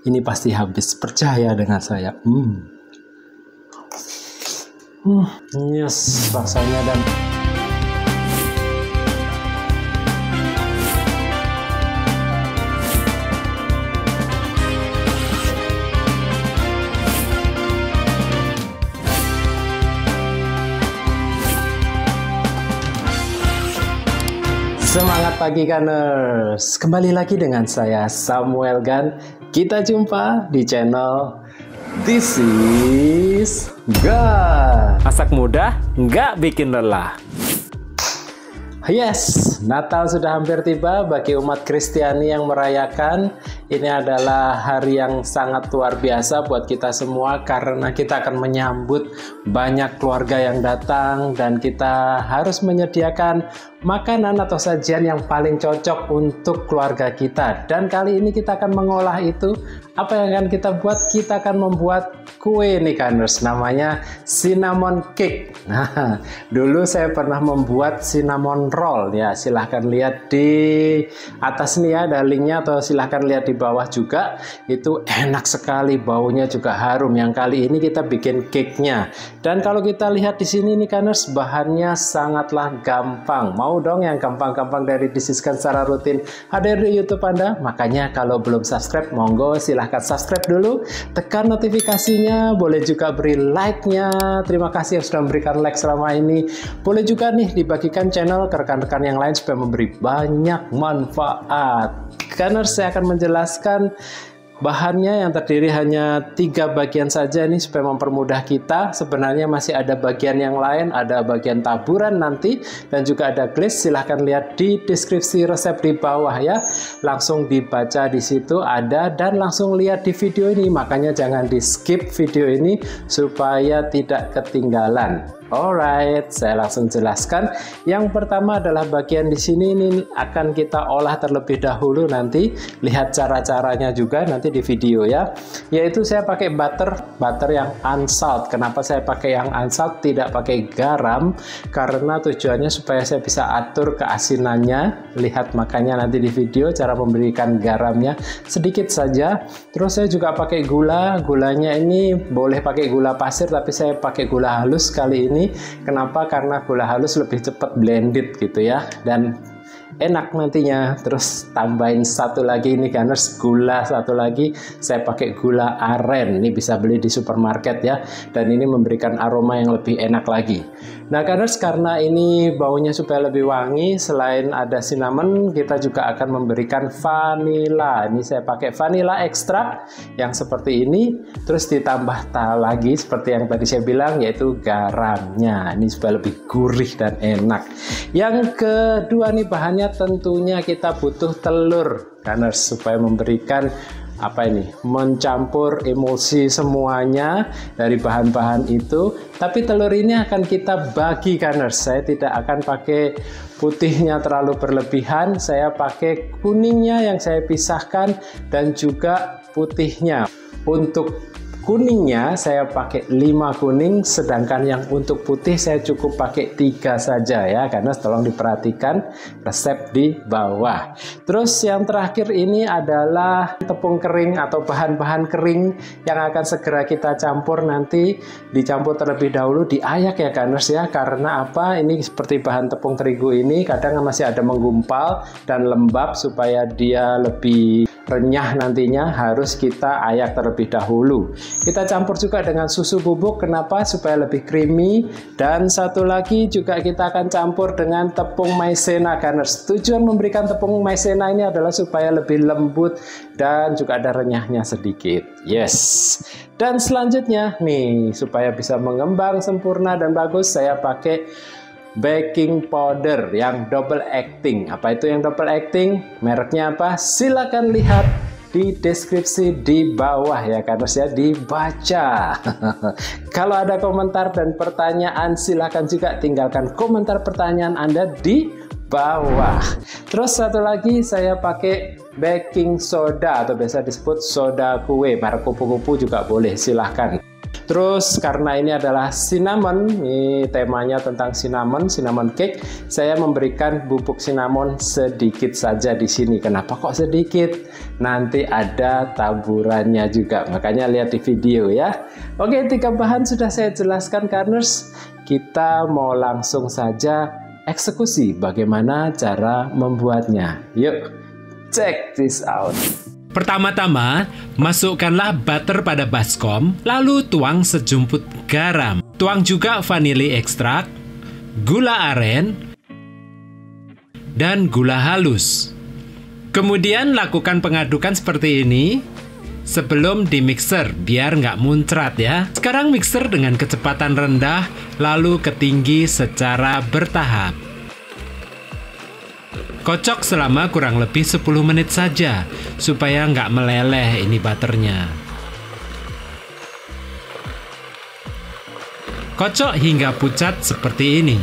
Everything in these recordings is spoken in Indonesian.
Ini pasti habis, percaya dengan saya. Yes, rasanya dan semangat pagi Gunners, kembali lagi dengan saya Samuel Gunn. Kita jumpa di channel This is Gunn. Masak mudah, nggak bikin lelah. Yes, Natal sudah hampir tiba bagi umat Kristiani yang merayakan. Ini adalah hari yang sangat luar biasa buat kita semua karena kita akan menyambut banyak keluarga yang datang dan kita harus menyediakan makanan atau sajian yang paling cocok untuk keluarga kita. Dan kali ini kita akan mengolah itu. Apa yang akan kita buat? Kita akan membuat kue nih Gunners, namanya cinnamon cake. Nah, dulu saya pernah membuat cinnamon roll ya, silahkan lihat di atas nih ya, ada linknya, atau silahkan lihat di bawah juga. Itu enak sekali, baunya juga harum. Yang kali ini kita bikin cake-nya. Dan kalau kita lihat di sini nih Gunners, bahannya sangatlah gampang. Mau dong yang gampang-gampang dari disiskan secara rutin hadir di YouTube Anda. Makanya kalau belum subscribe, monggo silahkan subscribe dulu, tekan notifikasinya, boleh juga beri like-nya. Terima kasih yang sudah memberikan like selama ini. Boleh juga nih dibagikan channel ke rekan-rekan yang lain supaya memberi banyak manfaat. Karena saya akan menjelaskan bahannya yang terdiri hanya 3 bagian saja nih supaya mempermudah kita. Sebenarnya masih ada bagian yang lain, ada bagian taburan nanti dan juga ada glaze. Silahkan lihat di deskripsi resep di bawah ya. Langsung dibaca di situ ada, dan langsung lihat di video ini. Makanya jangan di skip video ini supaya tidak ketinggalan. Alright, saya langsung jelaskan. Yang pertama adalah bagian di sini, ini akan kita olah terlebih dahulu nanti. Lihat cara-caranya juga nanti di video ya. Yaitu saya pakai butter yang unsalt. Kenapa saya pakai yang unsalt, tidak pakai garam? Karena tujuannya supaya saya bisa atur keasinannya. Lihat makanya nanti di video cara memberikan garamnya sedikit saja. Terus saya juga pakai gula. Gulanya ini boleh pakai gula pasir, tapi saya pakai gula halus kali ini. Kenapa? Karena gula halus lebih cepat blended gitu ya, dan enak nantinya. Terus tambahin satu lagi ini Gunners, gula satu lagi, saya pakai gula aren. Ini bisa beli di supermarket ya, dan ini memberikan aroma yang lebih enak lagi. Nah Gunners, karena ini baunya supaya lebih wangi, selain ada cinnamon, kita juga akan memberikan vanilla. Ini saya pakai vanilla ekstrak yang seperti ini, terus ditambah lagi seperti yang tadi saya bilang, yaitu garamnya. Ini supaya lebih gurih dan enak. Yang kedua nih bahannya, tentunya kita butuh telur Gunners supaya memberikan mencampur emulsi semuanya dari bahan-bahan itu. Tapi telur ini akan kita bagi Gunners. Saya tidak akan pakai putihnya terlalu berlebihan, saya pakai kuningnya yang saya pisahkan dan juga putihnya. Untuk kuningnya saya pakai 5 kuning, sedangkan yang untuk putih saya cukup pakai 3 saja ya, karena tolong diperhatikan resep di bawah. Terus yang terakhir ini adalah tepung kering atau bahan-bahan kering yang akan segera kita campur nanti. Dicampur terlebih dahulu, diayak ya Gunners ya, karena apa? Ini seperti bahan tepung terigu ini kadang masih ada menggumpal dan lembab, supaya dia lebih renyah nantinya harus kita ayak terlebih dahulu. Kita campur juga dengan susu bubuk. Kenapa? Supaya lebih creamy. Dan satu lagi juga kita akan campur dengan tepung maizena Gunners. Tujuan memberikan tepung maizena ini adalah supaya lebih lembut dan juga ada renyahnya sedikit. Yes. Dan selanjutnya nih, supaya bisa mengembang sempurna dan bagus, saya pakai baking powder yang double acting. Apa itu yang double acting? Mereknya apa? Silakan lihat di deskripsi di bawah ya Gunners ya, dibaca. Kalau ada komentar dan pertanyaan, silakan juga tinggalkan komentar pertanyaan Anda di bawah. Terus satu lagi saya pakai baking soda atau biasa disebut soda kue, merek kupu-kupu juga boleh, silahkan. Terus karena ini adalah cinnamon, ini temanya tentang cinnamon cake, saya memberikan bubuk cinnamon sedikit saja di sini. Kenapa kok sedikit? Nanti ada taburannya juga, makanya lihat di video ya. Oke, 3 bahan sudah saya jelaskan, Karners. Kita mau langsung saja eksekusi bagaimana cara membuatnya. Yuk, check this out. Pertama-tama, masukkanlah butter pada baskom, lalu tuang sejumput garam. Tuang juga vanili ekstrak, gula aren, dan gula halus. Kemudian lakukan pengadukan seperti ini sebelum dimixer biar nggak muncrat ya. Sekarang mixer dengan kecepatan rendah lalu ke tinggi secara bertahap. Kocok selama kurang lebih 10 menit saja supaya nggak meleleh ini butternya. Kocok hingga pucat seperti ini.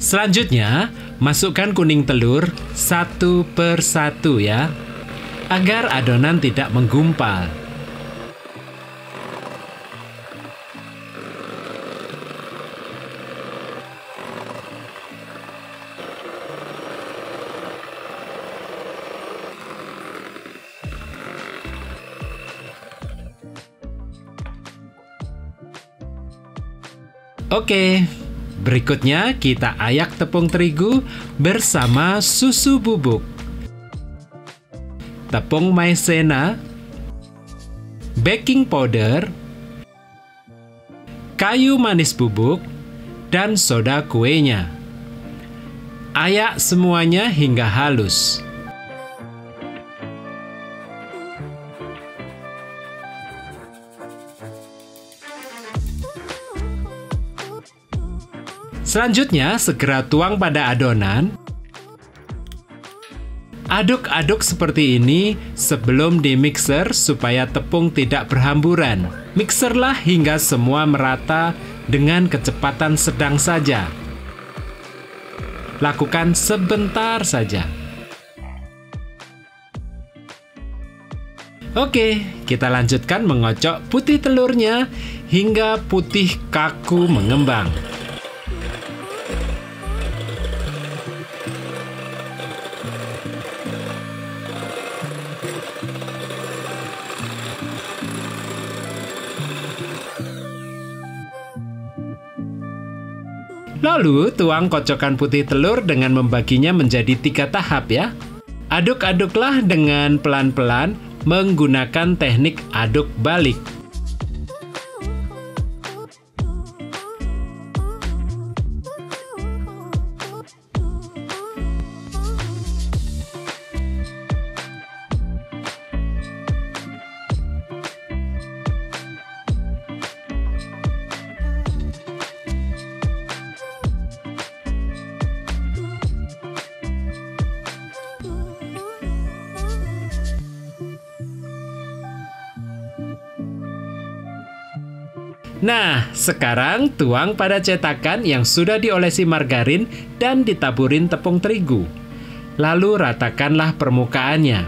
Selanjutnya, masukkan kuning telur 1 per 1 ya, agar adonan tidak menggumpal. Oke. Berikutnya kita ayak tepung terigu bersama susu bubuk, tepung maizena, baking powder, kayu manis bubuk, dan soda kuenya. Ayak semuanya hingga halus. Selanjutnya, segera tuang pada adonan. Aduk-aduk seperti ini sebelum dimixer supaya tepung tidak berhamburan. Mixerlah hingga semua merata dengan kecepatan sedang saja. Lakukan sebentar saja. Oke, kita lanjutkan mengocok putih telurnya hingga putih kaku mengembang. Lalu, tuang kocokan putih telur dengan membaginya menjadi 3 tahap ya. Aduk-aduklah dengan pelan-pelan menggunakan teknik aduk balik. Nah, sekarang tuang pada cetakan yang sudah diolesi margarin dan ditaburin tepung terigu. Lalu ratakanlah permukaannya.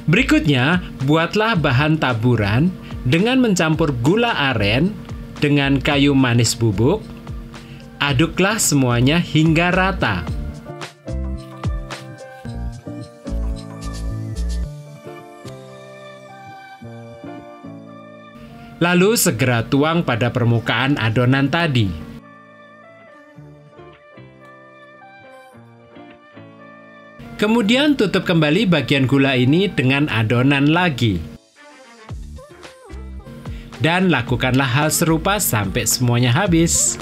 Berikutnya, buatlah bahan taburan dengan mencampur gula aren dengan kayu manis bubuk. Aduklah semuanya hingga rata. Lalu segera tuang pada permukaan adonan tadi. Kemudian tutup kembali bagian gula ini dengan adonan lagi. Dan lakukanlah hal serupa sampai semuanya habis.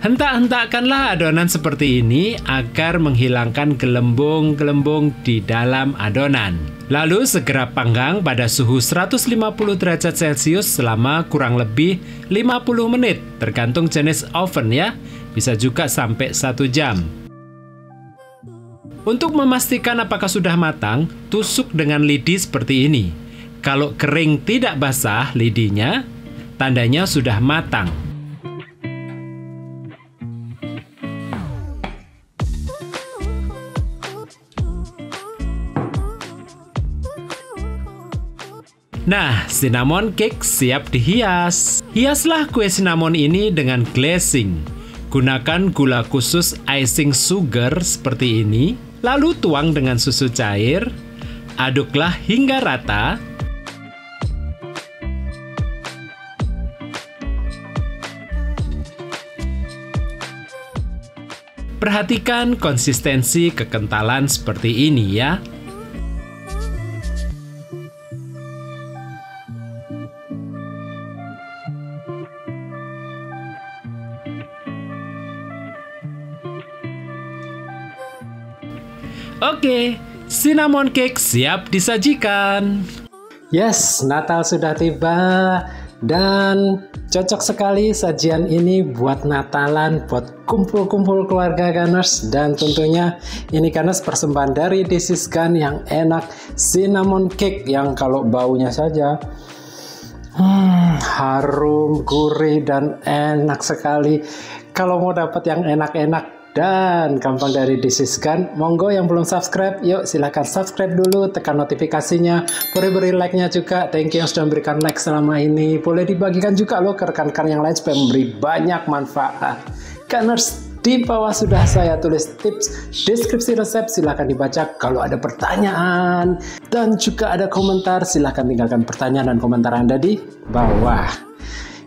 Hentak-hentakkanlah adonan seperti ini agar menghilangkan gelembung-gelembung di dalam adonan. Lalu segera panggang pada suhu 150 derajat Celcius selama kurang lebih 50 menit, tergantung jenis oven ya. Bisa juga sampai 1 jam. Untuk memastikan apakah sudah matang, tusuk dengan lidi seperti ini. Kalau kering tidak basah lidinya, tandanya sudah matang. Nah, cinnamon cake siap dihias. Hiaslah kue cinnamon ini dengan glazing. Gunakan gula khusus icing sugar seperti ini, lalu tuang dengan susu cair. Aduklah hingga rata. Perhatikan konsistensi kekentalan seperti ini ya. Oke, cinnamon cake siap disajikan. Yes, Natal sudah tiba dan cocok sekali sajian ini buat Natalan, buat kumpul-kumpul keluarga Gunners. Dan tentunya ini Gunners persembahan dari This Is Gun yang enak, cinnamon cake yang kalau baunya saja harum, gurih, dan enak sekali. Kalau mau dapat yang enak-enak dan gampang dari This Is Gun, monggo yang belum subscribe, yuk silahkan subscribe dulu, tekan notifikasinya, boleh beri like-nya juga. Thank you yang sudah memberikan like selama ini. Boleh dibagikan juga loh ke rekan-rekan yang lain supaya memberi banyak manfaat. Gunners, di bawah sudah saya tulis tips, deskripsi resep, silahkan dibaca. Kalau ada pertanyaan dan juga ada komentar, silahkan tinggalkan pertanyaan dan komentar Anda di bawah.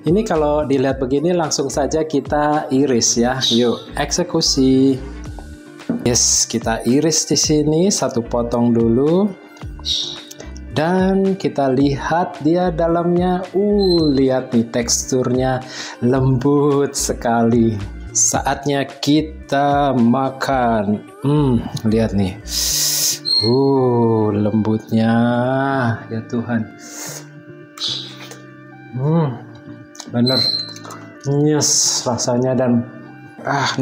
Ini kalau dilihat begini langsung saja kita iris ya. Yuk, eksekusi. Yes, kita iris di sini satu potong dulu. Dan kita lihat dia dalamnya. Lihat nih teksturnya lembut sekali. Saatnya kita makan. Lihat nih. Lembutnya. Ya Tuhan. Bener, yes rasanya dan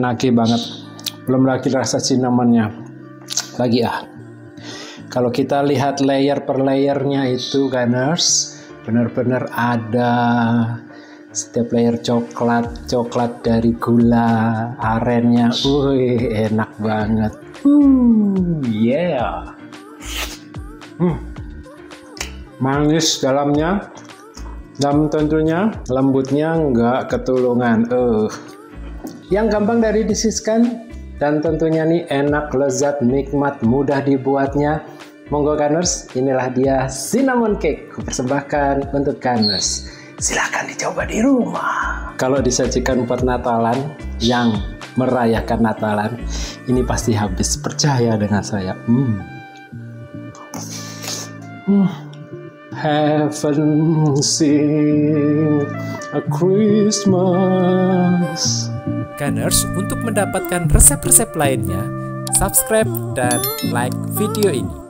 nagih banget. Belum lagi rasa cinnamonnya lagi Kalau kita lihat layer per layernya itu Gunners, benar-benar ada setiap layer coklat dari gula arennya. Enak banget. Yeah. Manis dalamnya. Dan tentunya lembutnya nggak ketulungan. Yang gampang dari This Is Gun dan tentunya nih enak, lezat, nikmat, mudah dibuatnya. Monggo Gunners, inilah dia cinnamon cake kupersembahkan untuk Gunners. Silahkan dicoba di rumah. Kalau disajikan buat Natalan yang merayakan Natalan, ini pasti habis, percaya dengan saya. Heaven sing a Christmas. Gunners, untuk mendapatkan resep-resep lainnya, subscribe dan like video ini.